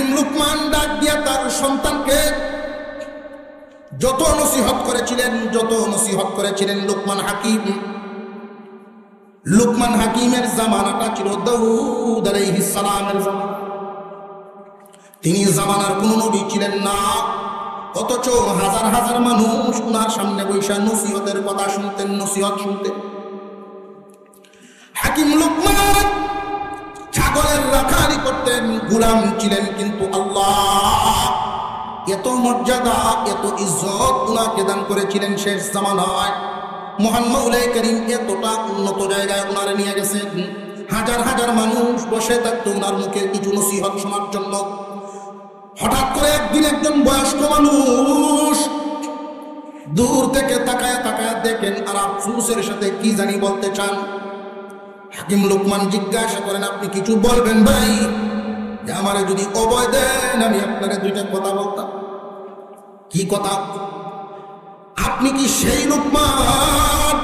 হাকিম লুকমান ডাক দিয়া তার সন্তানকে যত নসিহত করেছিলেন লুকমান হাকিমের জামানাটা ছিল দাউদ আলাইহিস সালামের জামানা। তিনি জামানার কোন নবী ছিলেন না, অথচ হাজার হাজার মানুষ ওনার সামনে বৈশা নসিহতের কথা শুনতেন, নসিহত শুনতেন। হাকিম লুকমান ছাগলের রাখালি করতেন, গোলাম ছিলেন, কিন্তু আল্লাহ এত মর্যাদা এত ইজ্জত ওনাকে দান করেছিলেন। শেষ জামানায় মহান মাওলাই করিম এতটা উন্নত জায়গায় ওনারে নিয়ে গেছেন, হাজার হাজার মানুষ বসে থাকতো ওনার মুখে কিছু নসিহত শোনার জন্য। হঠাৎ করে একদিন একজন বয়স্ক মানুষ দূর থেকে তাকায় তাকায় দেখেন আর আফসোসের সাথে কি জানি বলতে চান। হাকিম লুকমান জিজ্ঞাসা করেন, আপনি কিছু বলবেন ভাই? যে আমারে যদি অভয় দেন আমি আপনারে দুইটা কথা বলতাম। কি কথা? আপনি কি সেই লুকমান?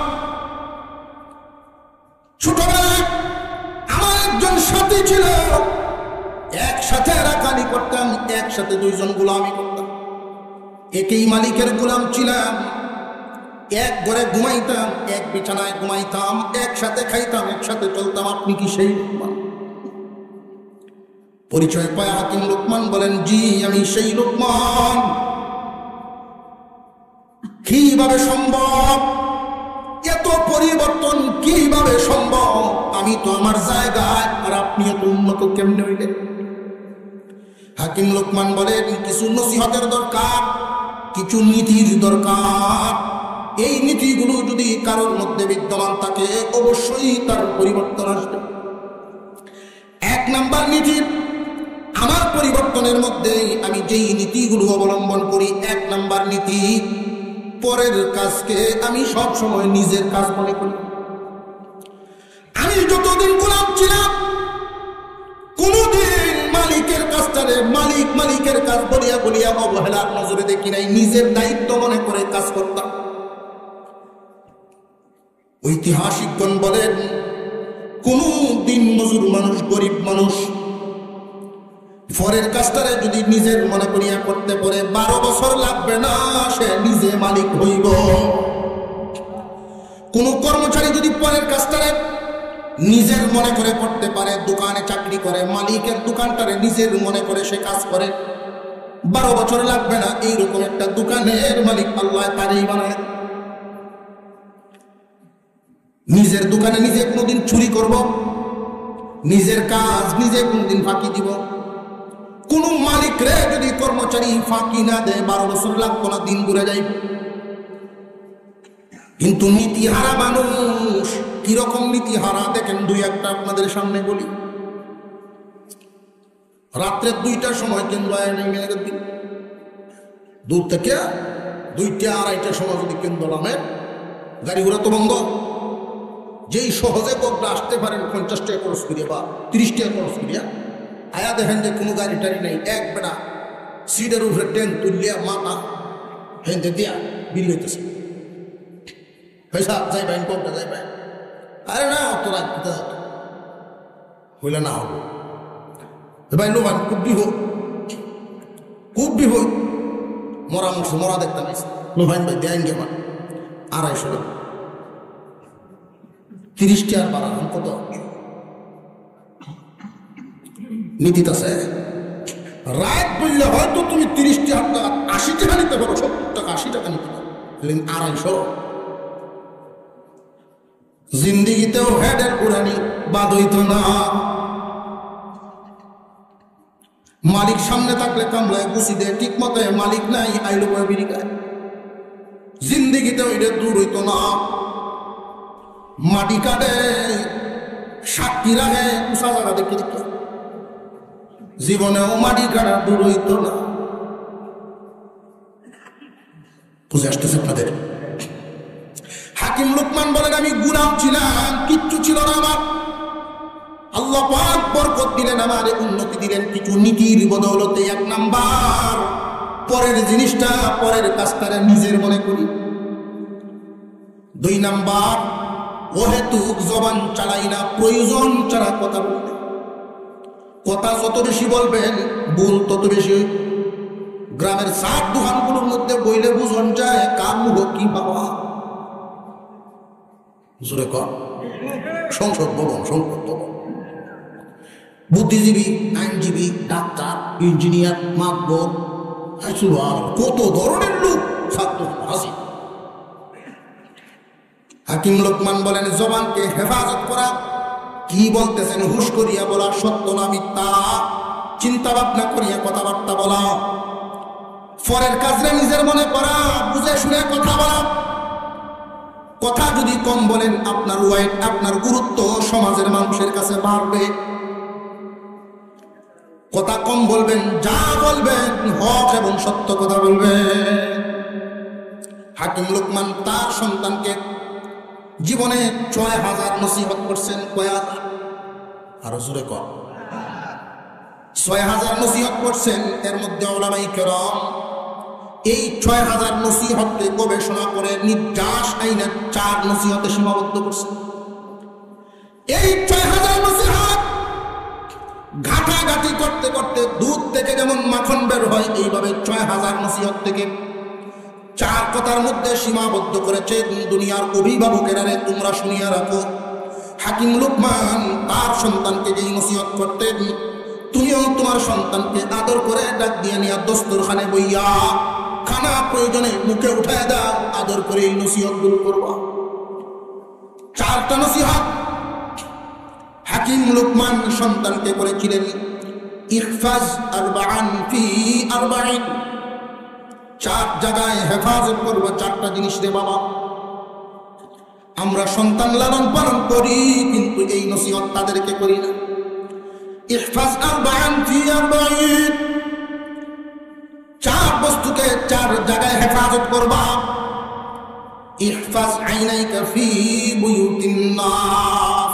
ছোটবেলায় আমার একজন সাথী ছিল, একসাথে রাখালি করতাম, একসাথে দুইজন গোলামি করতাম, একই মালিকের গোলাম ছিলাম, এক ঘরে ঘুমাইতাম, এক বিছানায় ঘুমাইতাম, একসাথে খাইতাম, একসাথে চলতাম। আপনি কি সেই লুকমান? পরিচয় পায় হাকিম লুকমান বলেন, জি আমি সেই লুকমান। কিভাবে সম্ভব? এত পরিবর্তন কিভাবে সম্ভব? আমি তো আমার জায়গায়, আর আপনি এত উন্নত কেমনে হইলেন? হাকিম লুকমান বলেন, কিছু নসিহতের দরকার, কিছু নীতির দরকার। এই নীতিগুলো যদি কারোর মধ্যে বিদ্যমান থাকে অবশ্যই তার পরিবর্তন আসবে। এক নাম্বার নীতি, আমার পরিবর্তনের মধ্যে আমি যেই নীতিগুলো অবলম্বন করি, এক নাম্বার নীতি, পরের কাজকে আমি সব সময় নিজের কাজ মনে করি। আমি যতদিন গোলাম ছিলাম কোনদিন মালিকের কাজটারে মালিকের কাজ বলিয়া বলিয়া অবহেলার নজরে দেখি নাই, নিজের দায়িত্ব মনে করে কাজ করতাম। ঐতিহাসিকগণ বলেন, কোন দিন মজুর মানুষ, গরিব মানুষ পরের কাজটারে যদি নিজের মনে করিয়া করতে পারে 12 বছর লাগবে না সে নিজে মালিক হইব। কোন কর্মচারী যদি পরের কাজটারে নিজের মনে করে করতে পারে, দোকানে চাকরি করে, মালিকের দোকানটারে নিজের মনে করে সে কাজ করে, 12 বছর লাগবে না এইরকম একটা দোকানের মালিক আল্লাহ তারই বানায়। নিজের দোকানে নিজে কোনদিন চুরি করব, নিজের কাজ নিজে কোনদিন ফাঁকি দিব? কোন মালিক রে যদি কর্মচারী ফাঁকি না দেয় 12 বছর লাগতো না, দিন ঘুরে যাইব। কিন্তু নীতিহারা মানুষ কিরকম নীতিহারা দেখেন, দুই একটা আপনাদের সামনে বলি। রাত্রে 2টার সময় কেন্দ্র দূর থেকে 2টা 2:30টার সময় যদি কেন্দ্র নামের গাড়ি ঘোড়া তো বন্ধ, যেই সহজে বকটা আসতে পারেন 50 টাকা খরচ করিয়া বা 30 টাকা খরচ করিয়া আয়া দেখেন যে কোনো গাড়ি টাড়ি নেই, এক বেড়া সিটের উপরে টেন তুলিয়া মাথা হেঁটে দিয়া বিল হইতেছে, পয়সা যাই ভাই কবটা যাই ভাই। আরে না অত রাত হইলে না হবো ভাই, লোমান খুব বিহ মরা মুখ মরা দেখতে পাইছে, লোভাইন ভাই দেন গে আমার 250 টাকা 30 টাকার বাড়া কত নীতিতে আছে। রাত বললে হয়তো তুমি 30 টাকা 80 টাকা নিতে পারো, 70 টাকা 80 টাকা নিতে পারো, 250। জিন্দিগিতেও হেডের পুরানি বাদ হইত না। মালিক সামনে থাকলে কামলায় গুছি দেয় ঠিক মতো, মালিক নাই আইলো বিরিকায়। জিন্দিগিতেও এটা দূর হইত না। মাটি কাটে সাক্ষী রাখে উষা জায়গা দেখি, জীবনেও মাটি কাটা দূর হইত না। বুঝে আসতেছে আপনাদের? হাকিম লুকমান বলেন, আমি গুলাম ছিলাম, কিচ্ছু ছিল না আমার, আল্লাহ পাক বরকত দিলেন, আমারে উন্নতি দিলেন কিছু নীতির বদৌলতে। 1 নাম্বার, পরের জিনিসটা পরের কাজটারে নিজের মনে করি। 2 নাম্বার, ওহেতুক জবান চালাই না, প্রয়োজন ছাড়া কথা বলতে। কথা যত বেশি বলবেন ভুল তত বেশি। গ্রামের চার দোকানগুলোর মধ্যে বইলে বুঝন যায় কার মুখ কি বাবা। জোরে কর, সংসদ ভবন, সংসদ ভবন। বুদ্ধিজীবী, আইনজীবী, ডাক্তার, ইঞ্জিনিয়ার, মাতবর, কত ধরনের লোক ছাত্র আছে। হাকিম লোকমান বলেন জবানকে হেফাজত করা। কি বলতেছেন হুশ করিয়া বলা, সত্য না মিথ্যা চিন্তা ভাবনা করিয়া কথাবার্তা বলা, পরের কাজরে নিজের মনে করা, বুঝে শুনে কথা বলা। কথা যদি কম বলেন আপনার ওয়েট, আপনার গুরুত্ব সমাজের মানুষের কাছে বাড়বে। কথা কম বলবেন, যা বলবেন হক এবং সত্য কথা বলবেন। হাকিম লোকমান তার সন্তানকে জীবনে ৬,০০০ নসিহত করছেন। কয়েকবার আরো জোরে কর, ৬,০০০ নসিহত করছেন। এর মধ্যে উলামায়ে কেরাম এই ৬,০০০ নসিহতকে গবেষণা করে নির্যাস আইনের ৪ নসিহতে সীমাবদ্ধ করছেন। এই ৬,০০০ নসিহত ঘাটাঘাটি করতে করতে দুধ থেকে যেমন মাখন বের হয়, এইভাবে ৬,০০০ নসিহত থেকে ৪ কথার মধ্যে সীমাবদ্ধ করেছে। দুনিয়ার অভিভাবকেরা রে তোমরা শুনিয়া রাখো, হাকিম লোকমান তার সন্তানকে যেই নসিহত করতেন, তুমিও তোমার সন্তানকে আদর করে ডাক দিয়ে নিয়ে দস্তরখানে বইয়া খানা প্রয়োজনে মুখে উঠায় দাও, আদর করে এই নসিহত গুলো করবা। ৪টা নসিহত হাকিম লোকমান সন্তানকে করেছিলেন। ইহফাজ আরবাআন ফি আরবাঈন, ৪ জায়গায় হেফাজত করবো ৪টা জিনিস রে বাবা। আমরা সন্তান লালন পালন করি কিন্তু এই নসিহত তাদেরকে করি না। ইহফাজ আরবাআন ফি আরবাঈন, ৪ বস্তুকে ৪ জায়গায় হেফাজত করবা। ইহফাজ আইনাইকা ফি বুয়ুতিন নাস,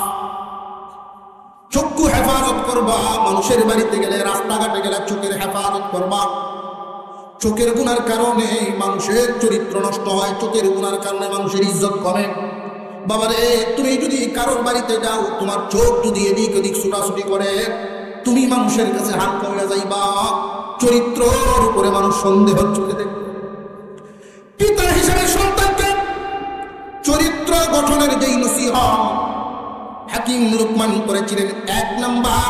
চক্ষু হেফাজত করবা। মানুষের বাড়িতে গেলে, রাস্তাঘাটে গেলে চোখের হেফাজত করবা। চোখের গুনার কারণে মানুষের চরিত্র নষ্ট হয়, চোখের গুনার কারণে মানুষের ইজ্জত কমে। বাবারে তুমি যদি কারোর বাড়িতে যাও, তোমার চোখ যদি এদিক ওদিক ছুটাছুটি করে, তুমি মানুষের কাছে হাত কমিয়া যাইবা। চরিত্রের উপরে মানুষ সন্দেহ চোখে দেখবে। পিতা হিসেবে সন্তানকে চরিত্র গঠনের যেই নসিহত হাকিম লোকমান করেছিলেন, ১ নাম্বার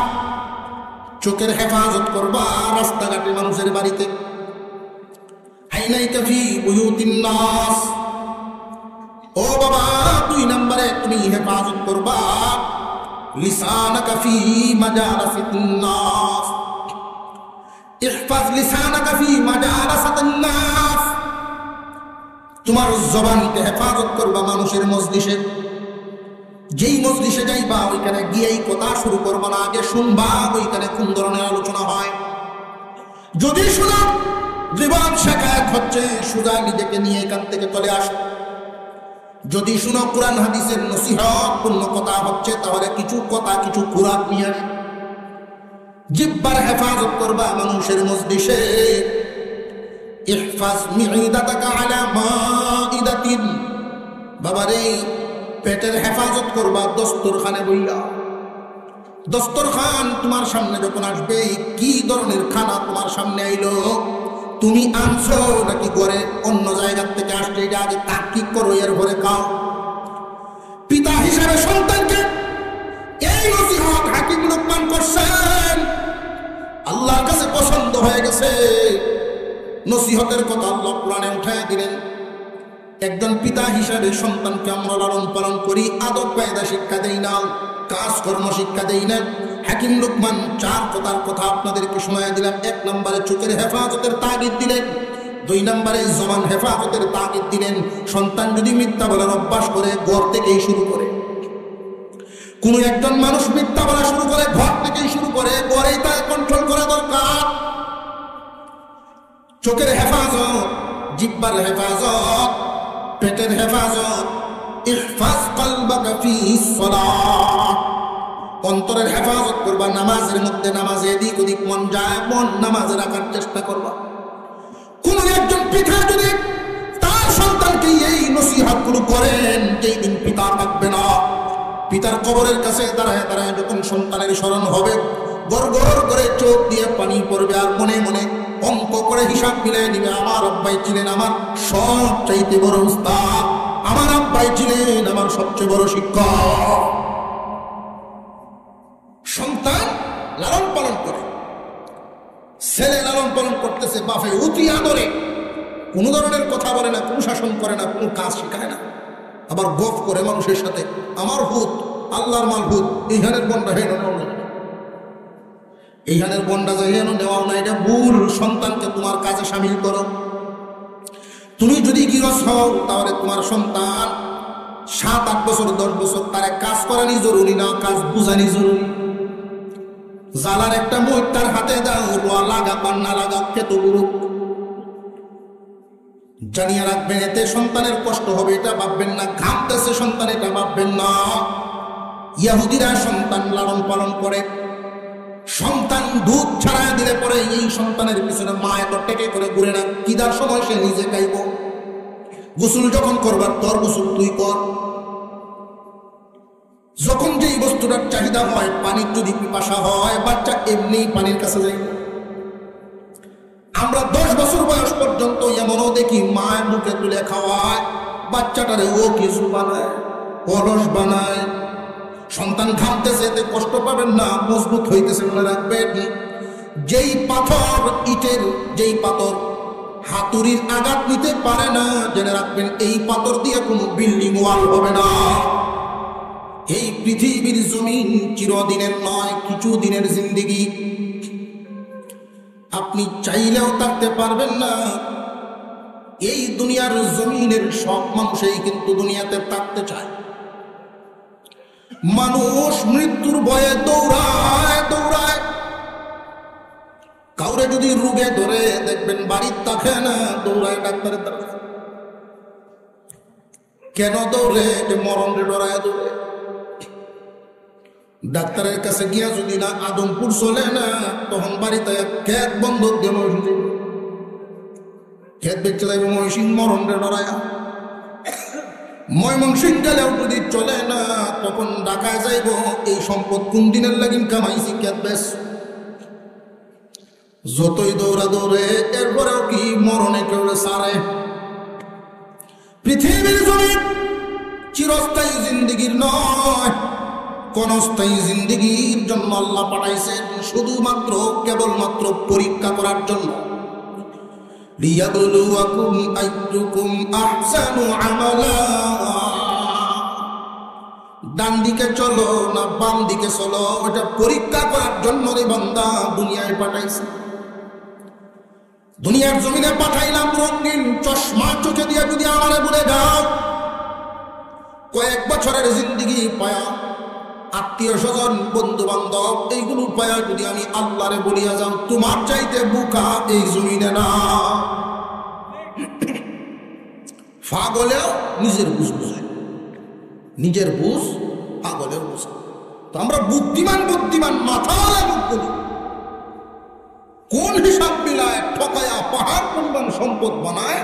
চোখের হেফাজত করবা রাস্তাঘাটে মানুষের বাড়িতে। আইনাইকা ফি বুয়ুতিন নাস, ও বাবা ২ নম্বরে তুমি হেফাজত করবা লিসানাকা ফি মাজালিসিন নাস। ইহফাজ লিসানাকা ফি মাজালিসিন নাস, তোমার জবানকে হেফাজত করবা মানুষের মজলিসে। যেই মজলিসে যাইবা ওইখানে গিয়েই কথা শুরু করবা না, আগে শুনবা ওইখানে কোন ধরনের আলোচনা হয়। যদি শুনো জীবন শেখায়ত হচ্ছে, সুজা নিজেকে নিয়ে এখান থেকে চলে আসো। যদি শুনো কোরআন হাদিসের নসিহত পূর্ণ কথা হচ্ছে, তাহলে কিছু কথা কিছু কুরাত নিয়ে আসো। জিহ্বার হেফাজত করবা মানুষের মজলিসে। ইহফাজ মিঈদাতাকা আলা মাইদাতিন, বাবারে পেটের হেফাজত করবা দস্তরখানে বইয়া। দস্তরখান তোমার সামনে যখন আসবে, কি ধরনের খানা তোমার সামনে আইলো, তুমি আনছো নাকি ঘরে অন্য জায়গা থেকে আসছে, এটা আগে তাহকিক করো, এর ঘরে খাও। পিতা হিসেবে সন্তানকে এই নসিহত হাকিম লোকমান করছেন, আল্লাহর কাছে পছন্দ হয়ে গেছে। নসিহতের কথা আল্লাহ কোরআনে উঠায় দিলেন। একজন পিতা হিসেবে সন্তানকে আমরা লালন পালন করি, আদব কায়দা শিক্ষা দেই না, কাজকর্ম শিক্ষা দেই না। হাকিম লোকমান ৪ কথার কথা আপনাদেরকে শোনায় দিলাম। ১ নম্বরে চোখের হেফাজতের তাগিদ দিলেন, ২ নম্বরে জবান হেফাজতের তাগিদ দিলেন। সন্তান যদি মিথ্যা বলার অভ্যাস করে, ঘর থেকেই শুরু করে। কোন একজন মানুষ মিথ্যা বলা শুরু করে, ঘর থেকেই শুরু করে, ঘরেই তার কন্ট্রোল করা দরকার। চোখের হেফাজত, জিহ্বার হেফাজত, পেটের হেফাজত। ইহফাজ কলবাকা ফিস সালাত, অন্তরের হেফাজত করবা নামাজের মধ্যে। নামাজে এদিক ওদিক মন যায়, মন নামাজে রাখার চেষ্টা করবা। কোন একজন পিতা যদি তার সন্তানকে এই নসিহতগুলো করেন, যেই দিন পিতা থাকবে না, পিতার কবরের কাছে দাঁড়ায় দাঁড়ায় যখন সন্তানের স্মরণ হবে, গড় গড় করে চোখ দিয়ে পানি পড়বে আর মনে মনে অঙ্ক করে হিসাব মিলিয়ে নিবে, আমার আব্বাই ছিলেন আমার সবচাইতে বড় উস্তাদ, আমার আব্বাই ছিলেন আমার সবচেয়ে বড় শিক্ষক। সন্তান লালন পালন করে, ছেলে লালন পালন করতেছে, বাপে অতি আদরে, কোনো ধরনের কথা বলে না, কোনো শাসন করে না, কোনো কাজ শেখায় না, আবার গফ করে মানুষের সাথে, আমার হুত আল্লাহর মাল হুত, এইখানের বন্ডা হেন নেওয়া না, এইখানের বন্ডা যে হেন নেওয়াও না, এটা ভুল। সন্তানকে তোমার কাজে সামিল করো। তুমি যদি গৃহস্থ হও তাহলে তোমার সন্তান 7-8 বছর 10 বছর তার কাজ করানি জরুরি না, কাজ বুঝানি জরুরি। জালার একটা মুখ তার হাতে দাও, রোয়া লাগা পান না লাগা খেত গুরুক, জানিয়ে রাখবেন এতে সন্তানের কষ্ট হবে, এটা ভাববেন না। ঘামতেছে সন্তান, এটা ভাববেন না। ইহুদিরা সন্তান লালন পালন করে, সন্তান দুধ ছাড়া দিলে পরে এই সন্তানের পিছনে মা এত টেকে করে ঘুরে না, কিদার সময় সে নিজে খাইব। গোসল যখন করবার তোর গোসল তুই কর, যখন যেই বস্তুটার চাহিদা হয়, পানির যদি পিপাসা হয়, বাচ্চা এমনি পানির কাছে যাই। আমরা 10 বছর বয়স পর্যন্ত এমনও দেখি মায়ের মুখে তুলে খাওয়ায় বাচ্চাটারে, ও কিছু বানায়, কলস বানায়। সন্তান ঘামতেছে, এতে কষ্ট পাবেন না, মজবুত হইতেছে। মনে রাখবেন, যেই পাথর ইটের, যেই পাথর হাতুড়ির আঘাত নিতে পারে না, জেনে রাখবেন এই পাথর দিয়ে কোনো বিল্ডিং ওয়াল হবে না। এই পৃথিবীর জমিন চিরদিনের নয়, কিছু দিনের জিন্দেগি। আপনি চাইলেও থাকতে পারবেন না। এই দুনিয়ার জমিনের সব মানুষই কিন্তু দুনিয়াতে থাকতে চায়। মানুষ মৃত্যুর ভয়ে দৌড়ায় দৌড়ায়। কাউরে যদি রোগে ধরে দেখবেন বাড়ির থাকে না, দৌড়ায় ডাক্তারের দ্বারা। কেন দৌড়ে? যে মরণে ডরায় দৌড়ে। ডাক্তারের কাছে গিয়া যদি না আদমপুর চলে না, তখন বাড়িতে খেত বন্ধক দিয়ে মহিষী, খেত বেচতে যাইব মহিষী মরণে ডরায়। ময়মনসিংহ গেলেও যদি চলে না, তখন ঢাকায় যাইব, এই সম্পদ কোন দিনের লাগিন কামাইছি, খেত বেশ। যতই দৌড়া দৌড়ে, এরপরেও কি মরণে কেউ সারে। পৃথিবীর জমিন চিরস্থায়ী জিন্দিগির নয়, ক্ষণস্থায়ী জিন্দিগির জন্য আল্লাহ পাঠাইছেন, শুধুমাত্র কেবলমাত্র পরীক্ষা করার জন্য। লিয়াবলুয়াকুম আইয়ুকুম আহসানু আমালা। ডান দিকে চলো না বাম দিকে চলো, এটা পরীক্ষা করার জন্য রে বান্দা দুনিয়ায় পাঠাইছে। দুনিয়ার জমিনে পাঠাইলাম রঙিন চশমা চোখে দিয়ে যদি আমারে বলে দাও, কয়েক বছরের জিন্দিগি পায়া, আত্মীয় স্বজন বন্ধু বান্ধব এইগুলো পায়া যদি আমি আল্লাহরে বলিয়া যাও, তোমার চাইতে বুকা এই জমিনে না। পাগলেও নিজের বুঝ বুঝায়, নিজের বুঝ পাগলেও বুঝায়। তো আমরা বুদ্ধিমান বুদ্ধিমান মাথাওয়ালা লোক বলি, কোন হিসাব মিলায় ঠকায়া পাহাড় পরিমাণ সম্পদ বানায়,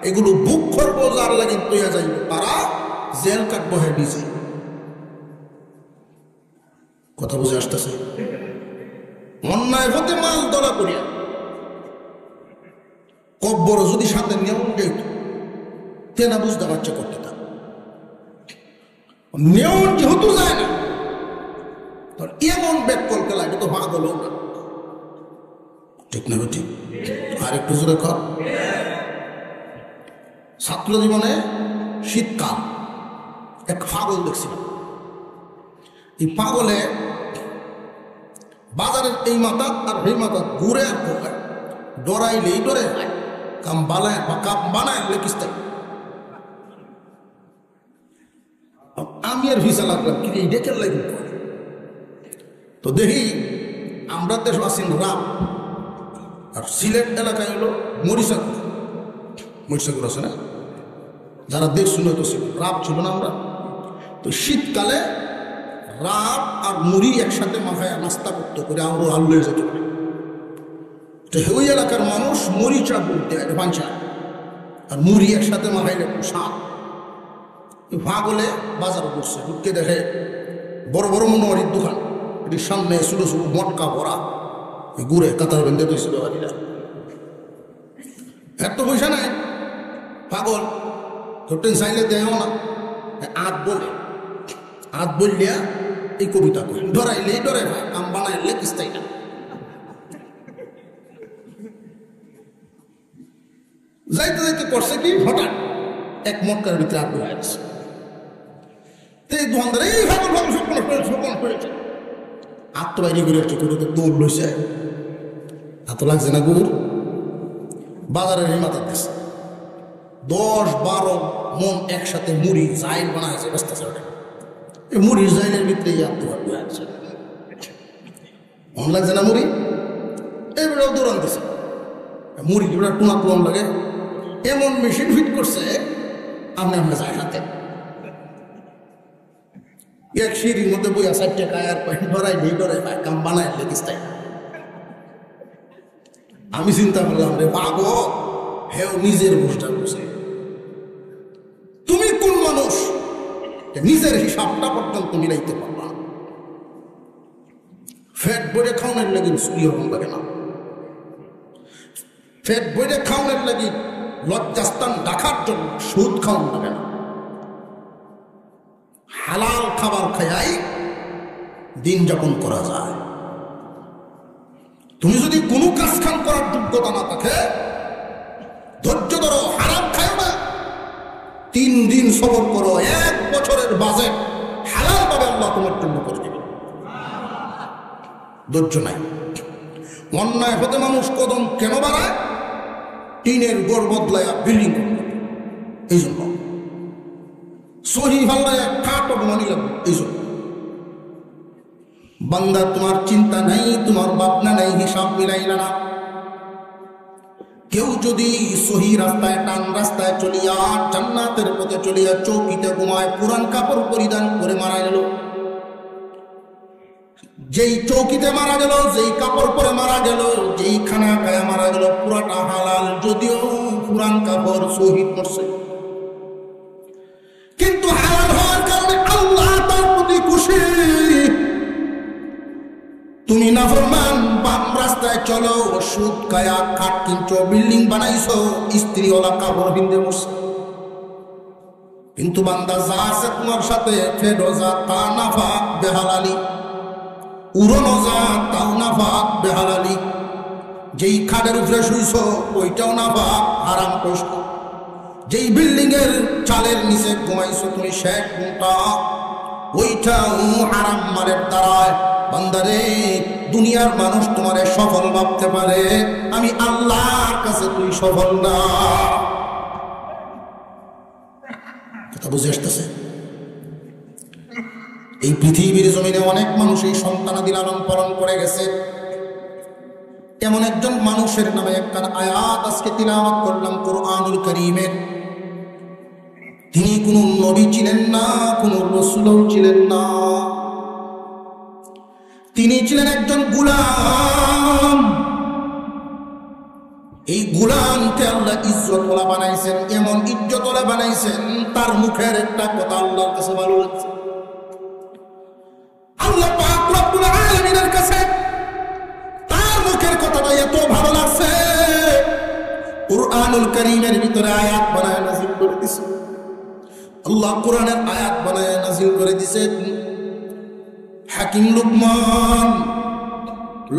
এগুলো বুক্ষর বোঝার লাগে তৈয়া যাইব, তারা জেল কাটবো হয়ে নিজে। কথা বুঝে আসতেছে? অন্যায় হতে মাল ধরা করিয়া কব্বর যদি সাথে নেওয়া যেত, তেনা বুঝতে পারছে কতটা নেওয়া যেহেতু যায় না, তোর এমন ব্যাগ কলকে লাগে তো পাগল না। ঠিক না? ঠিক। আর একটু জোরে কর। ছাত্র জীবনে শীতকাল এক পাগল দেখছিলাম। এই পাগলে বাজারের এই মাথা আর এই মাথা ঘুরে আর পোকায়, ডরাইলেই ডরে হয়, কাম বালায় বা কাপ বানায় লেখিস্তাই। আমি আর ভিসা লাগলাম কি এই ডেকের লাগে। তো দেখি আমরা দেশ আসেন রাম, আর সিলেট এলাকায় হলো মরিচাগুড়। মরিচাগুড় আছে না? যারা দেশ শুনে তো রাব ছিল না আমরা। তো শীতকালে রাব আর মুড়ি একসাথে মাখায় নাস্তা করতে করে আমরা আলু হয়ে যেত। তো ওই এলাকার মানুষ মরিচা বলতে বাঞ্চা আর মুড়ি একসাথে মাখাইলে সাপ। ভাগলে বাজার করছে, ঢুকে দেখে বড় বড় মনোহরির দোকান, এটির সামনে শুধু শুধু মটকা ভরা ঘুরে কাতার বেঁধে দিয়েছিল বাড়িরা। এত পয়সা নাই, পাগল ধরতেন চাইলে দেও না। আত বললিয়া এই কবিতা কই ধরাইলেই ডরে ভাই, কাম বানাইলে কিস্তাই না। যাইতে যাইতে করছে কি, হঠাৎ এক মটকার ভিতরে আট হয়ে গেছে। এই দোকানদার এই ভাগল ভাগল সব করেছে, আত তো বাইরে ঘুরে আসছে, করে তো দৌড় লইছে। এত লাগছে না গুড়, বাজারের হিমাতা দিচ্ছে 10-12 মন একসাথে মুড়ি জাইল বানাইছে ব্যস্ত। এই মুড়ির জাইলের ভিতরে আত্মঘাত আছে, মন লাগছে না মুড়ি, এই বেড়াও দৌড়ান দিছে। মুড়ি কি বেড়া টুনা টুন লাগে, এমন মেশিন ফিট করছে আপনি আমরা যাই হাতে এক সিঁড়ির মধ্যে বইয়া 4 টাকা আর ডরাই নেই, ডরাই ভাই কাম বানাই লেগিস তাই। আমি চিন্তা করলাম রে বাবু, হেও নিজের বুঝটা বুঝে। তুমি কোন মানুষ নিজের হিসাবটা পর্যন্ত মিলাইতে পারবা? ফ্যাট বইরে খাওয়ানোর লাগি সুই হরম লাগে না, ফ্যাট বইরে খাওয়ানোর লাগি লজ্জাস্থান রাখার জন্য সুদ খাওয়ানো লাগে না। হালাল খাবার খাই দিন যাপন করা যায়। তুমি যদি কোনো কাজ খান করার যোগ্যতা না থাকে, ধৈর্য ধরো, হারাম খাও না, 3 দিন সবর করো, 1 বছরের বাজেট হালাল ভাবে আল্লাহ তোমার জন্য করে দেবে। ধৈর্য নাই। অন্যায় হতে মানুষ কদম কেন বাড়ায়? টিনের গড় বদলায় বিল্ডিং করবে, এই জন্য সহি ভাল্লায় কাঠও মানি লাগবে, এই জন্য। বান্দা তোমার চিন্তা নাই, তোমার ভাবনা নাই, হিসাব মিলাইলা না। কেউ যদি সহি রাস্তায়, টান রাস্তায় চলিয়া, জান্নাতের পথে চলিয়া চৌকিতে ঘুমায়, পুরান কাপড় পরিধান করে মারা গেল, যেই চৌকিতে মারা গেল, যেই কাপড় পরে মারা গেল, যেই খানা খায়া মারা গেল, পুরাটা হালাল, যদিও পুরান কাপড় শহীদ করছে, কিন্তু হালাল হওয়ার কারণে আল্লাহ তার প্রতি খুশি। তুমি নাফরমান, বাম রাস্তায় চলো, সুদ খায়া খাট কিনছো, বিল্ডিং বানাইছো, স্ত্রীওয়ালা কাপড় পিনতে বসছে, কিন্তু বান্দা যা আছে তোমার সাথে, ফেরো যা তা নাফাক বেহালালি, উড়নো যা তাও নাফাক বেহালালি, যেই খাটের উপরে শুইছো ওইটাও নাফাক হারাম কষ্ট, যেই বিল্ডিং এর চালের নিচে ঘুমাইছো তুমি শেখ মোটা, ওইটাও হারাম মালের দ্বারায়। বান্দারে, দুনিয়ার মানুষ তোমারে সফল ভাবতে পারে, আমি আল্লাহর কাছে তুই সফল না। কথা বুঝে আসতেছে? এই পৃথিবীর জমিনে অনেক মানুষ এই সন্তানাদি লালন পালন করে গেছে। এমন একজন মানুষের নামে একটা আয়াত আজকে তিলাওয়াত করলাম কোরআনুল কারীমের। তিনি কোন নবী ছিলেন না, কোন রাসূলও ছিলেন না, তিনি ছিলেন একজন গোলাম। এই গোলামকে আল্লাহ ইজ্জতওয়ালা বানাইছেন, এমন ইজ্জতওয়ালা বানাইছেন তার মুখের একটা কথা আল্লাহর কাছে ভালো লাগছে। আল্লাহ পাক রব্বুল আলামিনের কাছে তার মুখের কথাটা এত ভালো লাগছে, কুরআনুল কারীমের ভিতরে আয়াত বানায় নাযিল করে দিয়েছে। আল্লাহ কোরআনের আয়াত বানায় নাযিল করে দিয়েছেন। হাকিম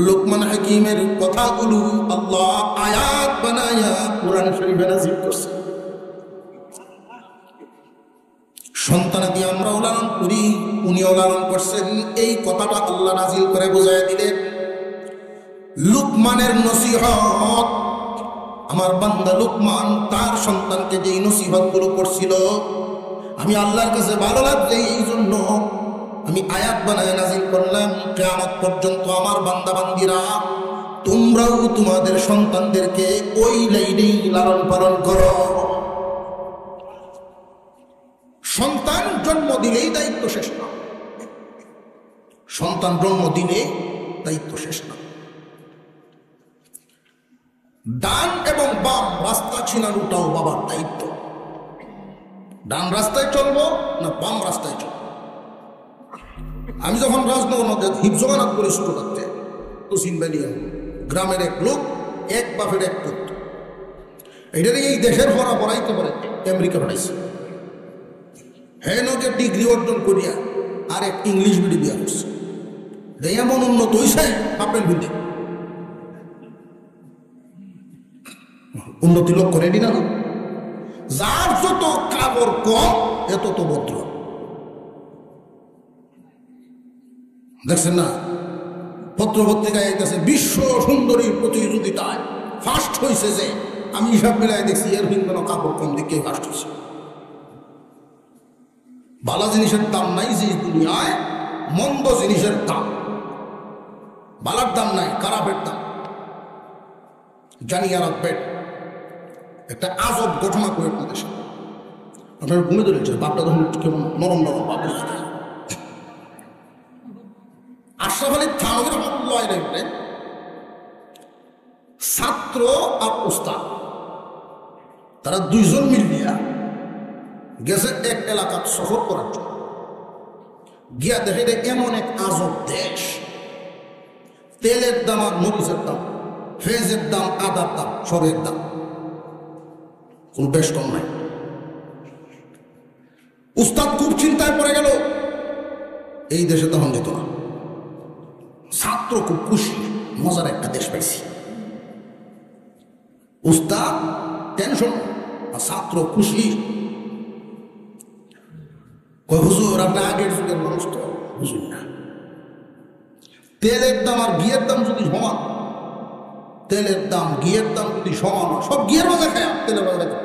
লুকমান হাকিমের কথাগুলো আল্লাহ আয়াত বানায়া কোরআন শরীফে নাযিল করছে। সন্তানাদি আমরাও লালন করি, উনিও লালন করছেন। এই কথাটা আল্লাহ নাযিল করে বোঝায় দিলেন। লুকমানের নসিহত, আমার বান্দা লুকমান তার সন্তানকে যেই নসিহত গুলো করছিল, আমি আল্লাহর কাছে ভালো লাগছে, এই জন্য আমি আয়াত বানায় নাযিল করলাম। কিয়ামত পর্যন্ত আমার বান্দা বান্দীরা, তোমরাও তোমাদের সন্তানদেরকে ওই লাইনেই লালন পালন করো। সন্তান জন্ম দিলেই দায়িত্ব শেষ না, সন্তান জন্ম দিলে দায়িত্ব শেষ না। ডান এবং বাম রাস্তা চিনানোটাও বাবার দায়িত্ব। ডান রাস্তায় চলবো না বাম রাস্তায় চলবো, আমি যখন রাজনগর হিফজগানাত করে ছোট থাকতে তো সিনবানিয়া গ্রামের এক লোক, এক বাপের এক পুত্র, এটার এই দেশের পড়াইতে পারে আমেরিকা পাঠাইছে। হ্যাঁ নকে ডিগ্রি অর্জন করিয়া আর এক ইংলিশ মিডিয়াম বিয়া করছে। এমন উন্নত হয়েছে আপনার বুদ্ধি উন্নতি লোক করে নি না। যার যত কাপড় কম এত তো ভদ্র। দেখছেন না পত্র পত্রিকায় গেছে বিশ্ব সুন্দরী প্রতিযোগিতায় ফার্স্ট হয়েছে, যে আমি হিসাব মিলাই দেখছি এর ভিন্ন কাপড় কম দিকে ফার্স্ট হয়েছে। ভালো জিনিসের দাম নাই যে দুনিয়ায়, মন্দ জিনিসের দাম। ভালার দাম নাই, খারাপের দাম। জানিয়ে রাখবেন একটা আজব ঘটনা করে আপনাদের সাথে। আপনারা ঘুমে ধরেছে বাপটা তখন কেমন নরম নরম বাপ। আশরাফ আলী থানভী রাহমাতুল্লাহ আলাইহি ছাত্র আর উস্তাদ তারা দুইজন মিলিয়া গেছে এক এলাকা সফর করার জন্য। গিয়া দেখে এমন এক আজব দেশ, তেলের দাম আর মরিচের দাম, ফেজের দাম, আদার দাম, সবের দাম কোন বেশ কম নাই। উস্তাদ খুব চিন্তায় পড়ে গেল, এই দেশে তখন যেত না। ছাত্র খুব খুশি, মজার একটা দেশ পাইছি। উস্তাদ টেনশন আর ছাত্র খুশি। হুজুর আপনি আগের যুগের মানুষ তো বুঝুন না, তেলের দাম আর ঘিয়ের দাম যদি সমান, তেলের দাম ঘিয়ের দাম যদি সমান, সব ঘিয়ের বাজার খায় তেলের বাজারে।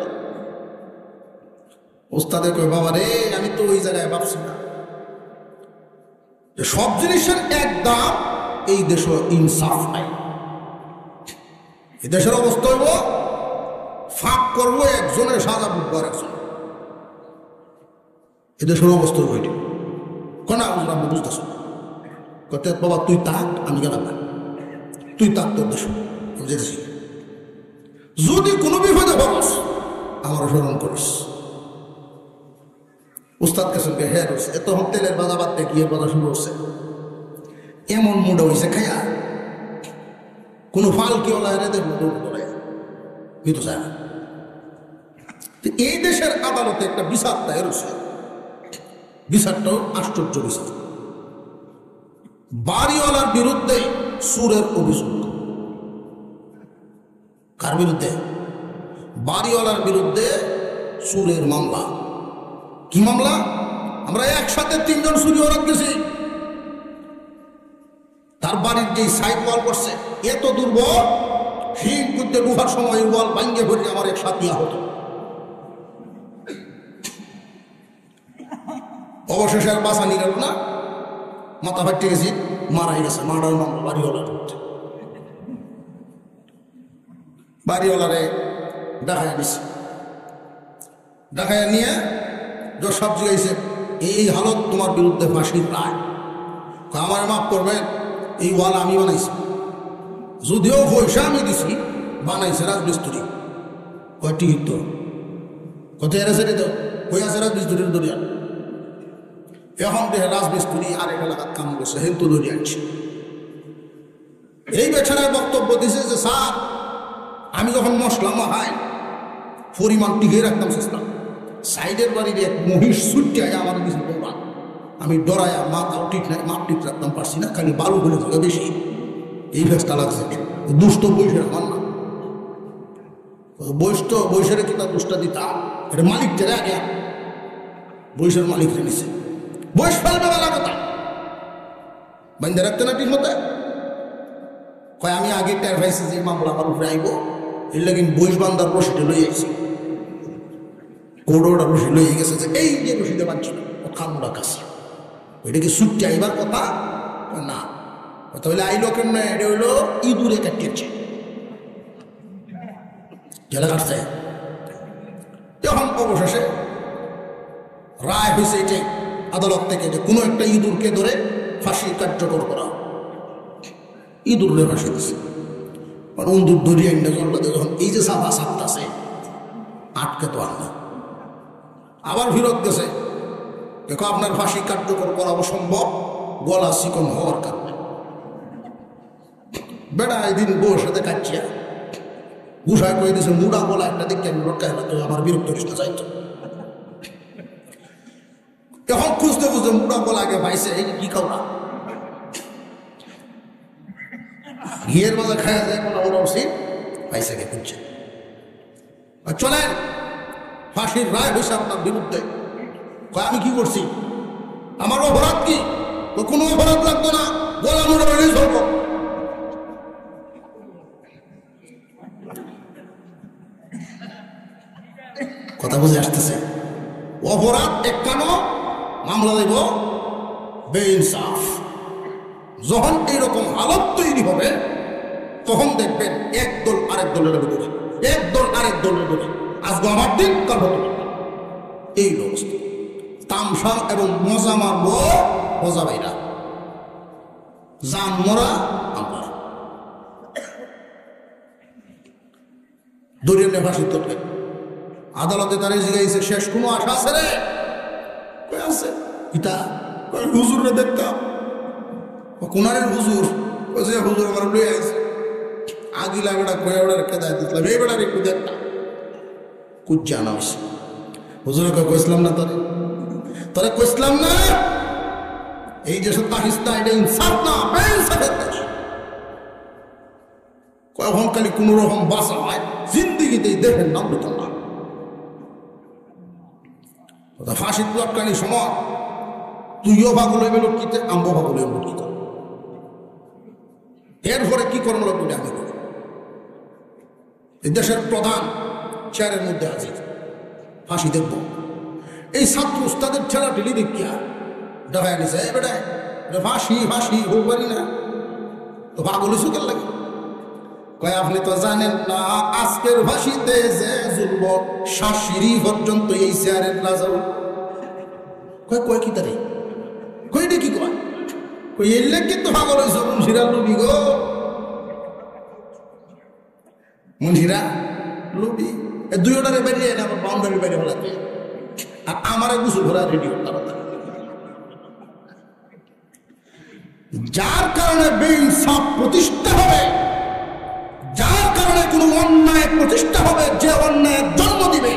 ওস্তাদে কয় বাবা রে, আমি তো ওই জায়গায় ভাবছি না যে সব জিনিসের এক দাম। এই দেশ ইনসাফ নাই। এই দেশের অবস্থা হইব ফাঁক করবো একজনের, সাজা বুঝবো আর একজন। এই দেশের অবস্থা হইব এটি কেন আমি বুঝতেছ। বাবা তুই তাক, আমি গেলাম না, তুই তাক তোর দেশ যেতেছি। যদি কোনো বিপদে ভাবস আমার স্মরণ করিস। উস্তাদ কাছে হ্যাঁ রয়েছে এত তেলের বাজা বাদ গিয়ে বাজা শুরু হচ্ছে। এমন মুডে হয়েছে খাইয়া কোনো ফাল কি হলো কিন্তু চায় না। এই দেশের আদালতে একটা বিচার দায়ের হয়েছে। বিচারটাও আশ্চর্য বিচার। বাড়িওয়ালার বিরুদ্ধে সুরের অভিযোগ। কার বিরুদ্ধে? বাড়িওয়ালার বিরুদ্ধে সুরের মামলা। কি মামলা? আমরা একসাথে 3 জন চুরি অপরাধ গেছি। তার বাড়ির যে সাইড ওয়াল করছে এত দুর্বল, শীত করতে ডুবার সময় ওয়াল ভাঙ্গে ভরে আমার এক সাথী আহত। অবশেষে আর বাঁচা নিল না, মাথা ফাটতে গেছি, মারাই গেছে। মারার মামলা বাড়িওয়ালার বিরুদ্ধে। বাড়িওয়ালারে দেখায় দিচ্ছে, দেখায় নিয়ে সব জিজ্ঞাসা, এই হালত তোমার বিরুদ্ধে ফাঁসির রায়। আমার মাফ করবেন, এই ওয়াল আমি বানাইছি, যদিও পয়সা আমি দিছি, বানাইছে রাজমিস্ত্রি। কয় টিকিট তো কোথায় এসে দিত, কই আছে রাজমিস্ত্রির দরিয়া। এখন দেখে রাজমিস্ত্রি আরেক এলাকার কাম করছে, হিন্দু দরিয়া আনছে। এই বেচারায় বক্তব্য দিছে যে স্যার, আমি যখন মশলা মাহাই পরিমাণ টিকিয়ে রাখতাম চেষ্টা, সাইডের বাড়ির এক মহিষ ছুটে আমার কিছু বলবা, আমি ডরায়া মাথাও ঠিক নাই, মাপ ঠিক রাখতাম পারছি না, খালি বালু বলে থাকে বেশি। এই ফেসটা লাগছে। দুষ্ট বৈশের আমার না, বৈশের কি তার দুষ্টা দিতাম, এটা মালিক টেরে আগে বৈশের মালিক নিছে। বয়স ফেলবে বেলা কথা বান্ধে রাখতে না ঠিক মতো। কয় আমি আগে টের পাইছি যে মামলা আমার উপরে আইব, এর লাগিন বয়স বান্ধার রশিটা লই আইছি। কোড়োটা রশি লইয়ে গেছে যে এই যে রশিদে বাঁধছিল খামুড়া কাছে, ওইটা কি ছুটতে আইবার কথা না। কথা হইলে আইলো কেন, এটা হইলো ইঁদুরে কাটিয়েছে, জেলে কাটছে। যখন অবশেষে রায় হয়েছে এটাই আদালত থেকে যে কোনো একটা ইঁদুরকে ধরে ফাঁসি কার্যকর করা। ইঁদুরে ফাঁসি দিচ্ছে, ইঁদুর ধরিয়ে যখন এই যে সাফা সাপটাছে আটকে তো আর না। আবার ফিরত গেছে, দেখো আপনার ফাঁসি কার্যকর করা অসম্ভব, গলা চিকন হওয়ার কারণে। বেড়া এদিন বউর সাথে কাটছিয়া গুসায় করে দিয়েছে মুড়া গলা একটা দিকে আমি রক্ষায় তো আমার বিরক্ত কৃষ্ণ চাইতো। এখন খুঁজতে খুঁজতে মুড়া গলা আগে পাইছে এই কি খাওয়া ঘিয়ের মজা খাওয়া যায় কোনো ওরা উচিত পাইছে কে খুঁজছে। চলেন ফাঁসির রায় হয়েছে আপনার বিরুদ্ধে। আমি কি করছি, আমার অপরাধ কি? কোনো অপরাধ লাগতো না, গলা মুড়ে বেরিয়ে চলব। কথা বুঝে আসতেছে? অপরাধ একানো মামলা দেব বেইনসাফ। যখন এইরকম হালত তৈরি হবে তখন দেখবেন এক দল আরেক দলের বিরুদ্ধে, এক দল আরেক দলের বিরুদ্ধে। আজকে আমার দিন কাল হতে এই অবস্থা। তামসা এবং মজা মারব মজা বাইরা, জান মরা আমরা দরিয়ানে ফাঁসি তোলে। আদালতে তারা জিজ্ঞাসা শেষ কোনো আশা আছে রে? কই আছে পিতা? হুজুরে দেখতাম কোনারের হুজুর, হুজুর আমার লুয়ে আছে আগিলা বেড়া কয়া বেড়া রেখে দেয় দিতাম এই বেড়ার একটু দেখতাম কুচ্চা আনা হয়েছে। হুজুরে কইসলাম না তোরে, তোরে কইসলাম না এই যে পাকিস্তান এটা ইনসাফ না বেইনসাফের দেশ। কখন খালি কোন রকম বাসা হয় জিন্দিগিতেই দেখেন নাম বেতন না। ফাঁসির লটকানি সময় তুইও ভাগুলো এবার লটকিতে, আম্বো ভাগুলো এবার লটকিত। এরপরে কি করবো লোকটা আমি করি। এই দেশের প্রধান চেয়ারের মধ্যে আছে ফাঁসি দেখবো। এই ছাত্র উস্তাদের ঠেলা ঠেলি দেখিয়া দেখা নিছে এই বেটায় ফাঁসি ফাঁসি হোক পারি না তো পাগল সুখের লাগে। কয় আপনি তো জানেন না আজকের ফাঁসিতে যে জুলব শাশিরি পর্যন্ত এই চেয়ারের লাজাও। কয় কয় কি তারে কই রে কি কয়? কই এলে কিন্তু পাগল হয়েছ মুন্সিরা লুবি গো, মুন্সিরা লুবি। দুই ওটারে বেরিয়ে না আমার বাউন্ডারি বাইরে ফেলাতে আর আমার গুছু ঘোরা রেডিও তাড়াতাড়ি। যার কারণে বেইনসাফ প্রতিষ্ঠা হবে, যার কারণে কোনো অন্যায় প্রতিষ্ঠা হবে, যে অন্যায়ের জন্ম দিবে